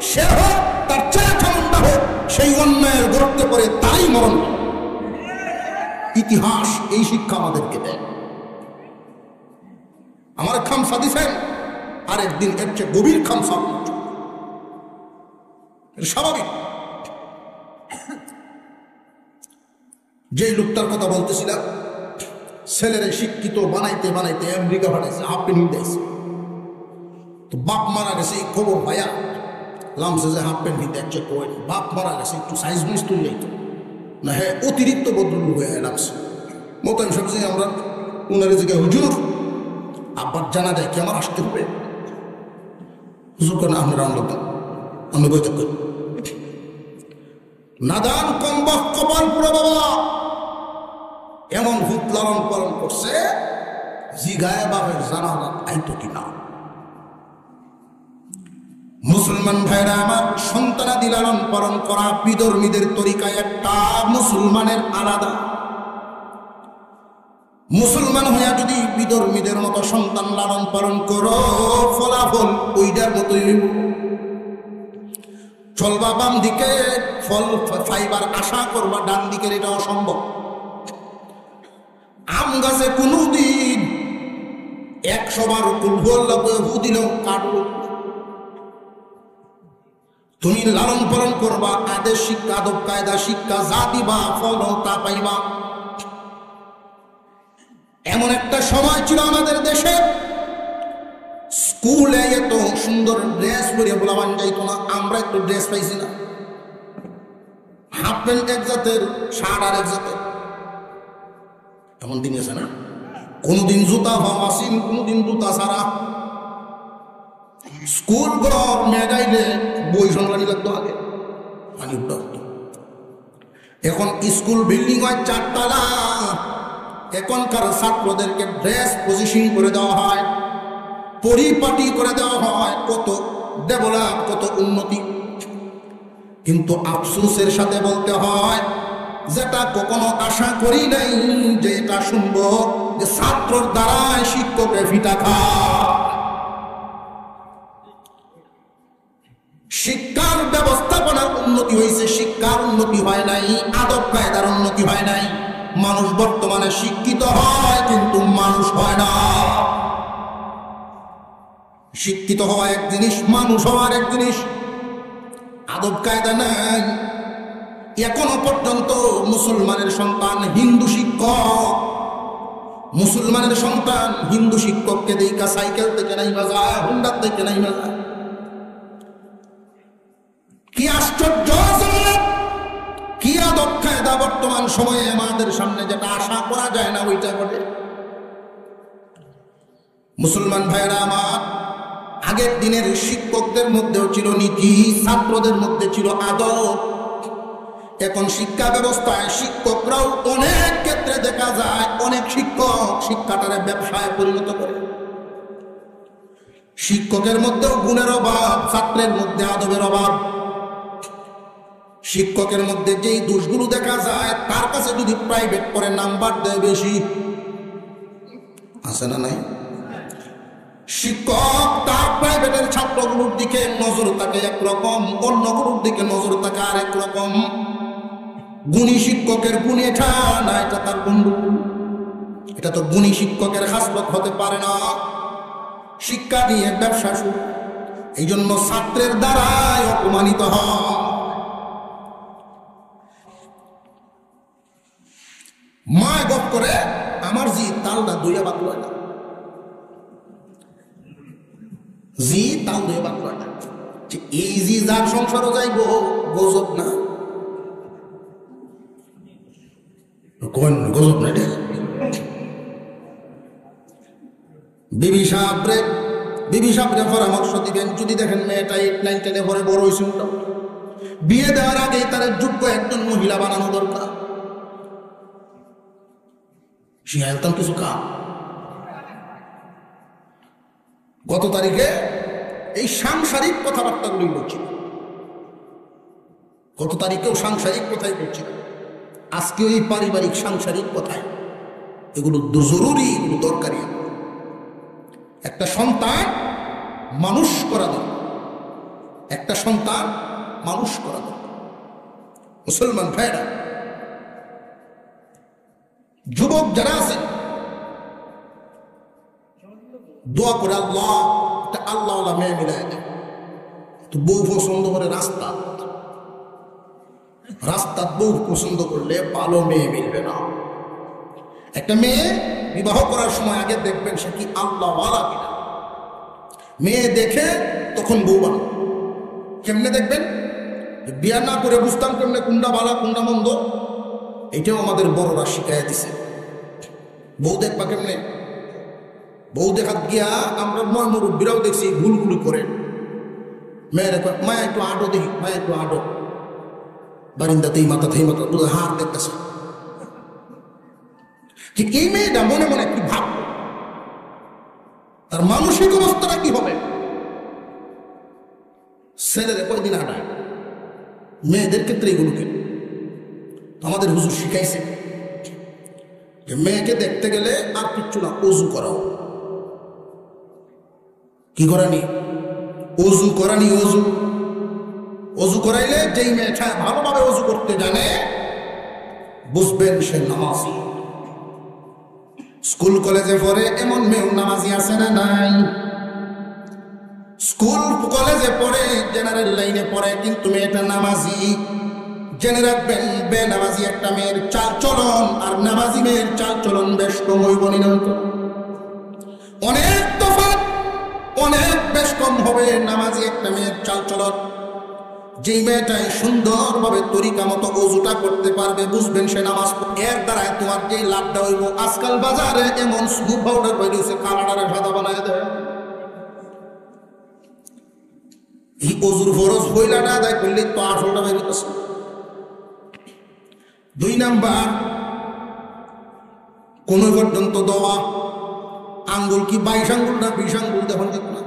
সে হোক তার ছেলে ঠান্ডা হোক, সেই অন্যায়ের গর্তে পড়ে তাই মরণ। ইতিহাস এই শিক্ষা আমাদেরকে দেয়। আমার খামসা দিছেন, আরেকদিন এর চেয়ে গভীর খামসা স্বাভাবিক। যে লোকটার কথা বলতেছিলাম ছেলেরে শিক্ষিত বানাইতে বানাইতে আমেরিকা পাঠাইছে, হাফ প্যান্ট হিন্দাইছে। তো বাপ মারা গেছে এই খবর ভাইয়া লামছে যে হাফ প্যান্ট হিন্দে একচেক করে বাপ মারা গেছে, একটু সাইজ মিস তুলে যাইত না। হ্যাঁ অতিরিক্ত বদলুক হয়ে লাগছে মতন সবজি। আমরা উনারে জিজ্ঞাসা হুজুর আব্বার জানা যায় কি আমার আসতে হবে? হুজুর কেন আপনারা আনলেন? আমি বইতে করি নাদান কম্বক কপাল পুরো বাবা এমন ভূত লালন পালন করছে জিগায় বাপের জানা আইতো কিনা। মুসলমান ভাইরা আমার, সন্তানাদি লালন পালন করা বিধর্মীদের তরিকায় একটা, মুসলমানের আলাদা। মুসলমান হইয়া যদি বিধর্মীদের মতো সন্তান লালন পালন করো ফলাফল ওইটার মতোই হইব। চলবা বাম দিকে ফল ফাইবার আশা করবা ডান দিকের, এটা অসম্ভব। আম গাছে কোনদিন 100 বার হু দিল কাটল। তুমি লালন পালন করবা, আদেশ শিক্ষা আদব কায়দা শিক্ষা যা দিবা ফল তা পাইবা। এমন একটা সময় ছিল আমাদের দেশে স্কুলে এত সুন্দর ড্রেস পরে বলাবান যাইতো না। আমরা একটু ড্রেস পাইছি না, হাফ প্যান্ট এক জাতের, শার্ট আর এক জাতের। এমন দিন আছে না? কোনদিন জুতা ভাসিন, কোনদিন জুতা সারা। স্কুল ঘর মেগাইলে বই সংগ্রামী লাগতো আগে, পানি উঠত। এখন স্কুল বিল্ডিং হয় 4 তলা। এখনকার ছাত্রদেরকে ড্রেস পজিশন করে দেওয়া হয়, পরিপাটি করে দেওয়া হয়, কত ডেভেলপ, কত উন্নতি। কিন্তু আফসোসের সাথে বলতে হয় যেটা কখনো আশা করি নাই যে এটা শুনবো যে ছাত্রর দ্বারাই শিক্ষকের ফিটা খায়। শিক্ষার ব্যবস্থাপনার উন্নতি হয়েছে, শিক্ষার উন্নতি হয় নাই, আদব কায়দার উন্নতি হয় নাই। মানুষ বর্তমানে শিক্ষিত হয় কিন্তু মানুষ হয় না। শিক্ষিত হওয়া এক জিনিস, মানুষ হওয়ার এক জিনিস। আদব কায়দা নাই। এখনো পর্যন্ত মুসলমানের সন্তান হিন্দু শিক্ষক, মুসলমানের সন্তান হিন্দু শিক্ষককে দেখা সাইকেল থেকে নাই বাজায়, হুন্ডার থেকে নাই বাজায়। কি আশ্চর্য, কি আদব কায়দা বর্তমান সময়ে আমাদের সামনে, যেটা আশা করা যায় না ওইটা ঘটে। মুসলমান ভাইরা আমার, আগের দিনের শিক্ষকদের মধ্যেও ছিল নীতি, ছাত্রদের মধ্যে ছিল আদব। এখন শিক্ষা ব্যবস্থায় শিক্ষকরাও অনেক ক্ষেত্রে দেখা যায় অনেক শিক্ষক শিক্ষাটারে ব্যবসায় পরিণত করে। শিক্ষকের মধ্যেও গুণের অভাব, ছাত্রের মধ্যে আদবের অভাব। শিক্ষকের মধ্যে যেই দোষগুলো দেখা যায়, তার কাছে যদি প্রাইভেট করে নাম্বার দেয় বেশি, আছে না নাই? শিক্ষক তার প্রাইভেটের ছাত্রগুলোর দিকে নজর থাকে একরকম, অন্যগুলোর দিকে নজর থাকে আরেক রকম। গুণী শিক্ষকের গুণ এটা না, এটা তার গন্ডগোল। এটা তো গুণী শিক্ষকের খাসলত হতে পারে না। শিক্ষা নিয়ে ব্যবসা শুরু, এই জন্য ছাত্রের দ্বারাই অপমানিত হয়। মায় গপ করে আমার জি তালটা দুইয়া বাদ লয় না, জি তাল দুইয়া বাদ লয় না। এই জি যার সংসারও যাইব গজব না, কোন গজব না? বিবি সাহেবরে পরামর্শ দিবেন, যদি দেখেন মেয়েটা 8, 9, 10 পরে বড় হয়েছে, বিয়ে দেওয়ার আগে তার যোগ্য একজন মহিলা বানানো দরকার। শিয়ালতাম কিছু কাম। গত তারিখে এই সাংসারিক কথাবার্তাগুলি বলছিল, গত তারিখেও সাংসারিক কথাই বলছিল, আজকেও এই পারিবারিক সাংসারিক কথায়। এগুলো জরুরি, এগুলো দরকারি। একটা সন্তান মানুষ করা দরকার, একটা সন্তান মানুষ করা দরকার। মুসলমান ভাইরা, যুবক যারা আছেন দোয়া করে আল্লাহ একটা আল্লাহ মেয়ে মিলাই দেয়। তো বউ পছন্দ করে রাস্তার বউ পছন্দ করলে ভালো মেয়ে মিলবে না। একটা মেয়ে বিবাহ করার সময় আগে দেখবেন সে কি আল্লাহওয়ালা কিনা। মেয়ে দেখে তখন বউ বানো। কেমনে দেখবেন? বিয়া না করে বুঝতাম কেমনে কোনটা ভালো কোনটা মন্দ। এটাও আমাদের বড়রা শিখাইয়া দিছে। বউ দেখবা কেমনে? বউ দেখাত গিয়া আমরা মুরব্বীরাও দেখছি ভুলগুলি করে। মেয়ের মায়া একটু আটো দেখি, মায়া একটু আটো, বারিন্দাতেই মাথা পুরো হাত দেখতেছে। ঠিক এই মেয়েটা মনে মনে কি ভাব, তার মানসিক অবস্থাটা কি হবে? ছেলেরা কয়দিন আটায়, মেয়েদের ক্ষেত্রে এগুলোকে আমাদের হুজুর শিখাইছে যে মেয়েকে দেখতে গেলে আর কিচ্ছু না, অজু করাও। কি করানি? অজু করানি। অজু করাইলে যেই মেয়েটা ভালোভাবে অজু করতে জানে বুঝবেন সে নামাজি। স্কুল কলেজে পড়ে এমন মেয়েও নামাজি আছে না নাই? স্কুল কলেজে পড়ে, জেনারেল লাইনে পড়ে, কিন্তু মেয়েটা নামাজি। জেনে রাখবেন, বেনামাজি একটা মেয়ের চাল চলন আর নামাজি মেয়ের চাল চলন বেশ কম হইব না, অনেক তফাৎ, অনেক বেশ কম হবে নামাজি একটা মেয়ের চাল চলন। যেই মেয়েটাই সুন্দরভাবে তরিকা মতো অজুটা করতে পারবে বুঝবেন সে নামাজ। এর দ্বারা তোমার যেই লাভটা হইব, আজকাল বাজারে এমন স্কুপ পাউডার বেরিয়েছে কালাডারে সাদা বানায় দেয়। এই অজুর ফরজ হইলাটা আদায় করলে তো আসলটা বেরিয়েছে। 2 নাম্বার, কোন পর্যন্ত দেওয়া আঙ্গুল কি 22 আঙ্গুল না 20 আঙ্গুল দেখুন, ঠিক না?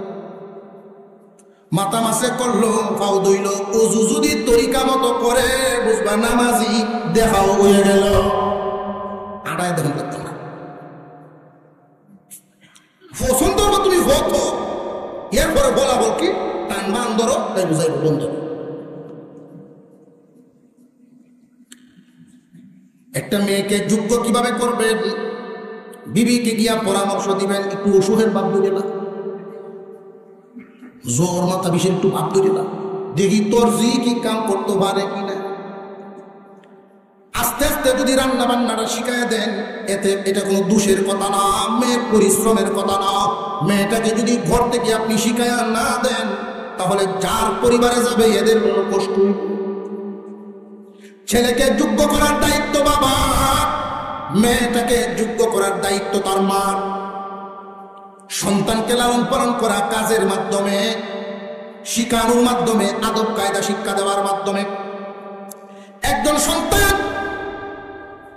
মাথা মাসে করলো, পাও ধুইল, ওযু যদি তরিকা মতো করে বুঝবা নামাজি, দেখাও হয়ে গেল। আড়াই দেখুন করতাম না, পছন্দ হবে তুমি হতো, এরপরে বলা বল কি টান বান ধরো, তাই বুঝাইব বন্ধ। একটা মেয়েকে যোগ্য কিভাবে করবেন, বিবিকে গিয়া পরামর্শ দিবেন, একটু ওষুধের ভাব ধরে না, জ্বর মাথা বিষের একটু ভাব ধরে না, দেখি তোর জি কি কাম করতে পারে কিনা। আস্তে আস্তে যদি রান্না বান্নাটা শিখায় দেন, এতে এটা কোনো দোষের কথা না, মেয়ের পরিশ্রমের কথা না। মেয়েটাকে যদি ঘর থেকে আপনি শিখায় না দেন, তাহলে যার পরিবারে যাবে এদের কোনো কষ্ট। ছেলেকে যোগ্য করার দায়িত্ব বাবা, মেয়েটাকে যোগ্য করার দায়িত্ব তার মা। সন্তানকে লালন পালন করা কাজের মাধ্যমে, শিখানোর মাধ্যমে, আদব কায়দা শিক্ষা দেওয়ার মাধ্যমে। একজন সন্তান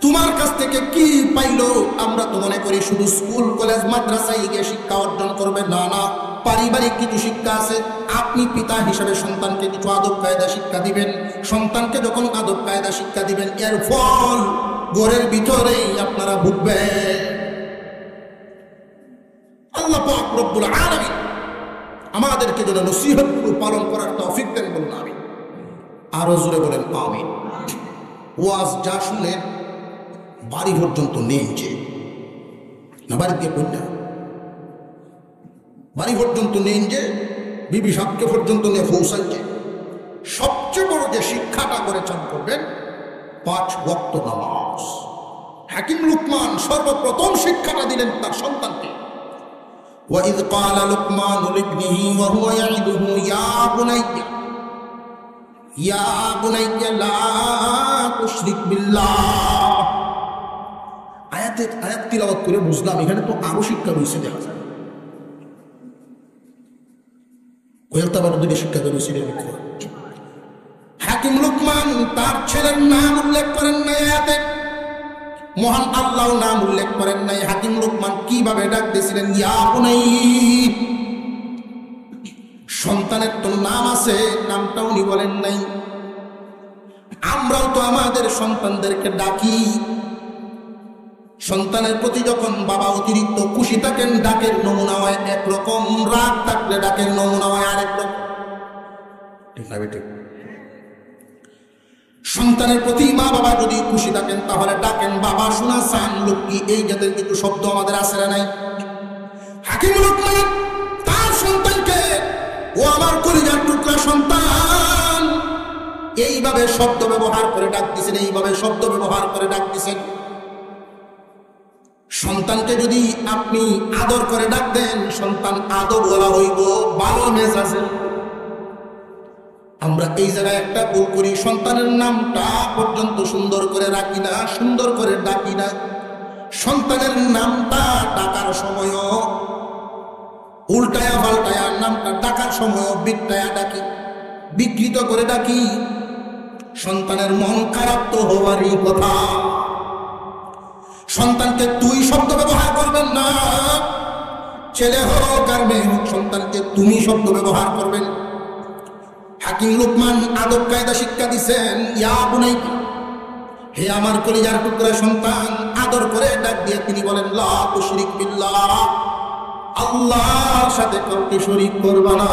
তোমার কাছ থেকে কি পাইলো, আমরা তো মনে করি শুধু স্কুল কলেজ মাদ্রাসায় গিয়ে শিক্ষা অর্জন করবে, না না, পারিবারিক কিছু শিক্ষা আছে। আপনি পিতা হিসেবে সন্তানকে কিছু আদব কায়দা শিক্ষা দিবেন। সন্তানকে যখন আদব কায়দা শিক্ষা দিবেন, এর ফল ঘরের ভিতরেই আপনারা ভুগবেন। আল্লাহ পাক রব্বুল আলামিন আমাদেরকে যেন নসিহতগুলো পালন করার তৌফিক দেন, বলুন আমিন। আরো জোরে বলেন আমিন। ওয়াজ যা শুনেন বাড়ি পর্যন্ত নেই, যে না বাড়িতে কন্যা বাড়ি পর্যন্ত নেই, যে বিবি সাবকে পর্যন্ত নিয়ে পৌঁছাচ্ছে। সবচেয়ে বড় যে শিক্ষাটা করে চান করবেন 5 ওয়াক্ত নামাজ। হাকিম লুকমান সর্বপ্রথম শিক্ষাটা দিলেন তার সন্তানকে। وَإِذْ قَالَ لُقْمَانُ لِابْنِهِ وَهُوَ يَعِظُهُ يَا بُنَيَّ لَا تُشْرِكْ بِاللَّهِ। আয়াত তিলাওয়াত করে বুঝলাম এখানে তো আরো শিক্ষা রয়েছে, দেখা যায় শিক্ষা রয়েছে। হাকিম লুকমান তার ছেলের নাম উল্লেখ করেন নাই আয়াতে, মহান আল্লাহ নাম উল্লেখ করেন নাই। হাকিম লুকমান কিভাবে ডাক দিয়েছিলেন, ইয়া বুনাইয়া। সন্তানের তো নাম আছে, নামটা উনি বলেন নাই। আমরাও তো আমাদের সন্তানদেরকে ডাকি, সন্তানের প্রতি যখন বাবা অতিরিক্ত খুশি থাকেন ডাকের নমুনা হয় একরকম, রাগ থাকলে ডাকের নমুনা হয় আরেক রকম, ঠিক না বেঠিক? সন্তানের প্রতি মা বাবা যদি খুশি থাকেন তাহলে ডাকেন বাবা, শোনা, সান, লক্ষ্মী, এই জাতের কিছু শব্দ আমাদের আছে না নাই? হাকিম লুকমান তার সন্তানকে, ও আমার কলিজার টুকরা সন্তান, এইভাবে শব্দ ব্যবহার করে ডাক দিছেন, এইভাবে শব্দ ব্যবহার করে ডাক দিছেন। সন্তানকে যদি আপনি আদর করে ডাক দেন, সন্তান আদর বলা হইব, ভালো মেজাজে। আমরা এই জায়গায় একটা ভুল করি, সন্তানের নামটা পর্যন্ত সুন্দর করে রাখি না, সুন্দর করে ডাকি না। সন্তানের নামটা ডাকার সময় উল্টায়া পাল্টায়া, নামটা ডাকার সময় বিকটায়া ডাকি, বিকৃত করে ডাকি। সন্তানের মন খারাপ তো হওয়ারই কথা। সন্তানকে তুই শব্দ ব্যবহার করবেন না, ছেলে হোক আর মেয়ে হোক, সন্তানকে তুমি শব্দ ব্যবহার করবেন। হাকিম লুকমান আদব কায়দা শিক্ষা দিচ্ছেন, ইয়া বুনাইয়া, হে আমার কলিজার টুকরা সন্তান। আদর করে ডাক দিয়ে তিনি বলেন, লা তুশরিক বিল্লাহ, আল্লাহর সাথে কাউকে শরীক করবা না।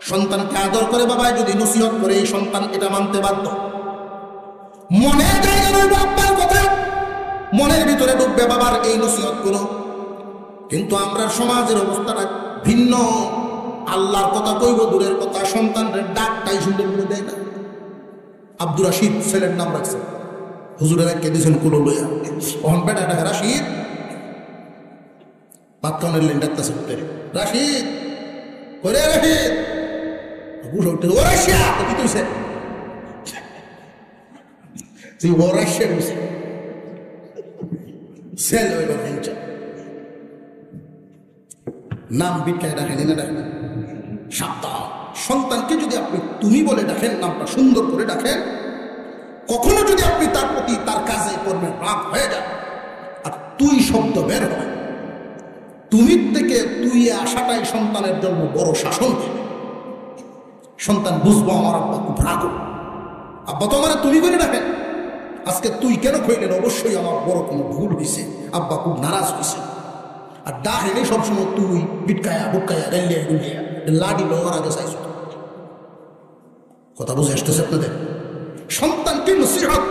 সন্তানকে আদর করে বাবা যদি নসিহত করে, এই সন্তান এটা মানতে বাধ্য। মনে জায়গা রইবে আব্বার কথা, মনের ভিতরে ঢুকবে বাবার এই নসিহত গুলো। কিন্তু আমরা সমাজের অবস্থাটা ভিন্ন। আল্লাহর কথা কইব দূরের কথা, সন্তানদের ডাকটাই সুন্দর করে দেয় না। আব্দুর রাশিদ ছেলের নাম রাখছে, হুজুরের কে দিয়েছেন কুলো লইয়া, ওহন বেটা ডাকে রাশিদ, বাচ্চানের লেন ডাকতেছে, রাশিদ করে রাশিদ, বুঝে উঠে ও রাশিয়া কি তুইছে, তুই ও রাশিয়া বুঝছে ছেলে ওইবার হেঞ্চা নাম বিজ্ঞায় ডাকেন না ডাকেন। সাবধান, সন্তানকে যদি আপনি তুমি বলে ডাকেন, নামটা সুন্দর করে ডাকেন, কখনো যদি আপনি তার প্রতি তার কাজে কর্মে রাগ হয়ে যান আর তুই শব্দ বের হয়, তুমি থেকে তুই মিলিয়ে আসাটাই সন্তানের জন্য বড় শাসন। সন্তান বুঝবো আমার আব্বা খুব রাগ, আব্বা তো মানে তুমি করে রাখেন, আজকে তুই কেন কইলেন, অবশ্যই আমার বড় কোনো ভুল হয়েছে, আব্বা খুব নারাজ হয়েছে। আর ডাকেলে সবসময় তুই বিটকায়া বুটকায়া গাইলিয়া গুলিয়া লাডি লওয়ার আগে চাইছো। কথা বুঝে আসতেছে আপনাদের? সন্তানকে নসিহত,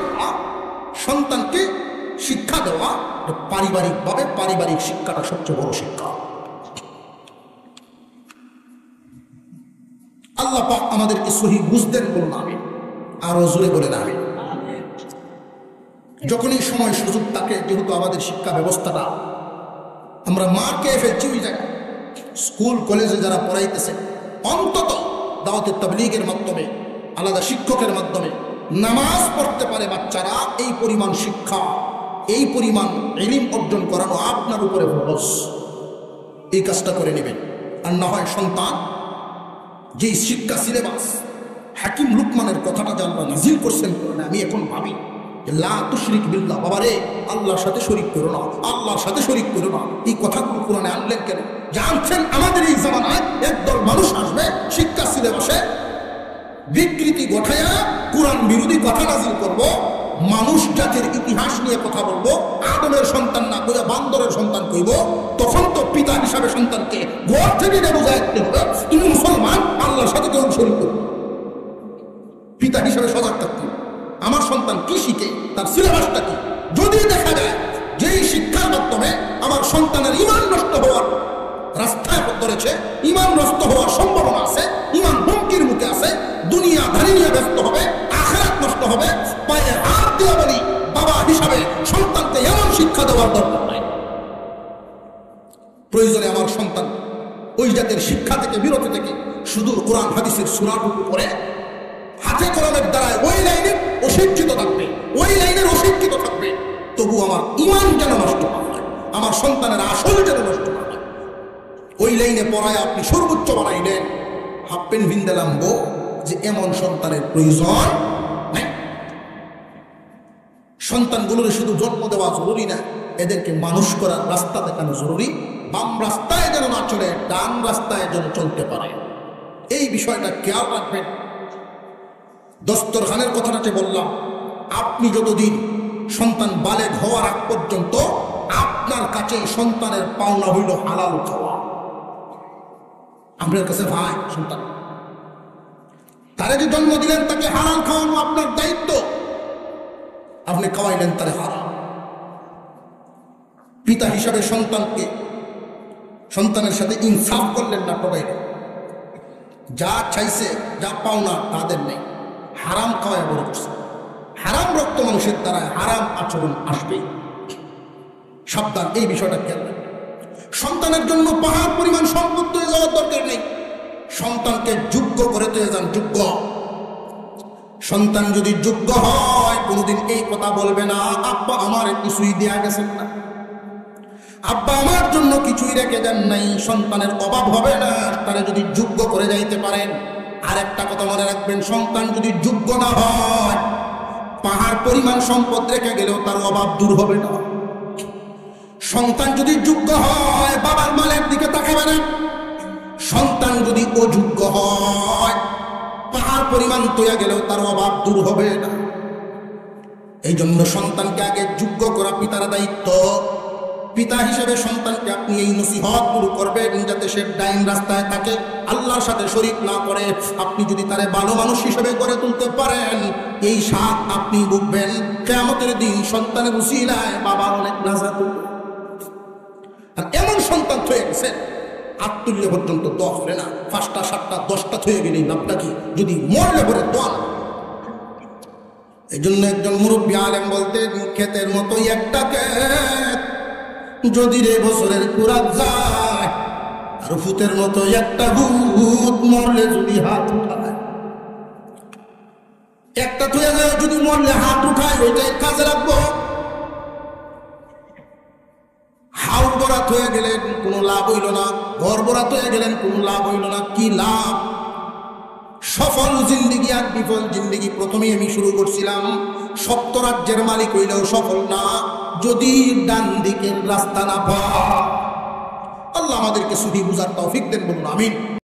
সন্তানকে শিক্ষা দেওয়া পারিবারিকভাবে, পারিবারিক শিক্ষাটা সবচেয়ে বড় শিক্ষা। আল্লাহ পাক আমাদেরকে সহি বুঝতেন বলুন আমিন, আরো জোরে বলেন আমিন। যখনই সময় সুযোগ থাকে, যেহেতু আমাদের শিক্ষা ব্যবস্থাটা আমরা মার খেয়ে ফেলছি ওই জায়গায়, স্কুল কলেজে যারা পড়াইতেছে অন্তত দাওয়াতে তাবলীগের মাধ্যমে, আলাদা শিক্ষকের মাধ্যমে নামাজ পড়তে পারে বাচ্চারা, এই পরিমাণ শিক্ষা, এই পরিমাণ ইলম অর্জন করানো আপনার উপরে ফরজ। এই কাজটা করে নেবেন। আর না হয় সন্তান যেই শিক্ষা সিলেবাস হাকিম লুকমানের কথাটা যে আল্লাহ নাজিল করছেন, আমি এখন ভাবি লা তুশরিক বিল্লাহ, বাবারে আল্লাহর সাথে শরীক করো না, আল্লাহর সাথে শরীক করো না। এই কথাগুলো কোরআনে আনলেন কেন? জানছেন আমাদের এই জামানায় একদল মানুষ আসবে শিক্ষা সিলেবাসে বিকৃতি ঘটায়া কোরআন বিরোধী কথা নাজিল করব, মানুষ জাতির ইতিহাস নিয়ে কথা বলবো, আদমের সন্তান না কইয়া বান্দরের সন্তান কইব। তখন তো পিতা হিসাবে সন্তানকে ঘর থেকে বোঝায় দিতে হবে তুমি মুসলমান, আল্লাহর সাথে কেউ শরীক করবে। পিতা হিসাবে সজাগ থাকতে আমার সন্তান কি শিখে, তার সিলেবাসটা কি। যদি দেখা যায় যে এই শিক্ষার মাধ্যমে আমার সন্তানের ঈমান নষ্ট হওয়ার রাস্তায় ধরেছে, ঈমান নষ্ট হওয়ার সম্ভাবনা আছে, ঈমান হুমকির মুখে আছে, দুনিয়া ধারি নিয়ে ব্যস্ত হবে, আখিরাত নষ্ট হবে, পায়ে হাত দিয়ে বলি বাবা হিসাবে সন্তানকে এমন শিক্ষা দেওয়ার দরকার নাই। প্রয়োজনে আমার সন্তান ওই জাতের শিক্ষা থেকে বিরত থেকে সুদূর কোরআন হাদিসের সূরাটুকু পড়ে হাতে কলমের দ্বারায় ওই লাইনে অশিক্ষিত থাকবে, ওই লাইনের অশিক্ষিত থাকবে, তবু আমার ঈমান যেন নষ্ট না হয়, আমার সন্তানের আসল যেন নষ্ট না হয়। ওই লাইনে পড়ায় আপনি সর্বোচ্চ বানাইলেন, হাফ প্যান্ট ভিন্দে নামবো, যে এমন সন্তানের প্রয়োজন নাই। সন্তানগুলোর শুধু জন্ম দেওয়া জরুরি না, এদেরকে মানুষ করার রাস্তা দেখানো জরুরি। বাম রাস্তায় যেন না চলে, ডান রাস্তায় যেন চলতে পারে, এই বিষয়টা খেয়াল রাখবেন। দস্তরখানের কথাটা বললাম, আপনি যতদিন সন্তান বালেগ হওয়ার আগ পর্যন্ত আপনার কাছে সন্তানের পাওনা হইল হালাল খাওয়া। আপনার কাছে ভাই সন্তান, তারা যে জন্ম দিলেন তাকে হালাল খাওয়ানো আপনার দায়িত্ব। আপনি খাওয়াইলেন তারে হারাম। পিতা হিসাবে সন্তানকে, সন্তানের সাথে ইনসাফ করলেন না, ঠকাইলেন। যা চাইছে, যা পাওনা তাদের নেই, হারাম খাওয়ায় বড় করছে। হারাম রক্ত মানুষের দ্বারা হারাম আচরণ আসবে, সাবধান। এই বিষয়টা খেয়াল রাখবেন। সন্তানের জন্য পাহাড় পরিমাণ সম্পদ হয়ে যাওয়ার দরকার নেই, সন্তানকে যোগ্য করে দিয়ে যান। যোগ্য সন্তান যদি যোগ্য হয়, কোনোদিন এই কথা বলবে না আব্বা আমার কিছুই দেয়া গেছেন না, আব্বা আমার জন্য কিছুই রেখে যান নাই। সন্তানের অভাব হবে না তারা যদি যোগ্য করে যাইতে পারেন। আর একটা কথা মনে রাখবেন, সন্তান যদি যোগ্য না হয়, পাহাড় পরিমাণ সম্পদ রেখে গেলেও তার অভাব দূর হবে না। সন্তান যদি যোগ্য হয়, বাবার মালের দিকে তাকাবে না। সন্তান যদি অযোগ্য হয়, পাহাড় পরিমাণ তৈয়া গেলেও তার অভাব দূর হবে না। এই জন্য সন্তানকে আগে যোগ্য করা পিতার দায়িত্ব। পিতা হিসেবে সন্তানকে আপনি এই নসিহত গুলো করবেন যাতে সে ডাইন রাস্তায় থাকে, আল্লাহর সাথে শরীক না করে। আপনি যদি তারে ভালো মানুষ হিসেবে গড়ে তুলতে পারেন, এই স্বাদ আপনি বুঝবেন। কিয়ামতের দিন সন্তানের উসিলায় বাবার অনেক নাজাত। আর এমন সন্তান হয়ে গেছে আত্মুল্য পর্যন্ত দশ রে না, 5টা 7টা 10টা হয়ে গেলে লাভটা কি, যদি মরলে পরে দোয়া। এই জন্য একজন মুরব্বী আলেম বলতেন, ক্ষেতের মতোই একটা ক্ষেত, যদি রে বছরের কুরাত যায়, আর ভূতের মতো একটা ভূত, মরলে যদি হাত উঠায়। একটা থয়ে যায়, যদি মরলে হাত উঠায়, ওইটাই কাজে রাখবো। হাউল বরাত হয়ে গেলেন, কোনো লাভ হইল না। ঘর বরাত হয়ে গেলেন, কোনো লাভ হইল না। কি লাভ? সফল জিন্দিগি আর বিফল জিন্দিগি। প্রথমেই আমি শুরু করছিলাম, 7 রাজ্যের মালিক হইলেও সফল না যদি ডান দিকের রাস্তা না পায়। আল্লাহ আমাদেরকে সহি বুঝার তৌফিক দেন, বলুন আমিন।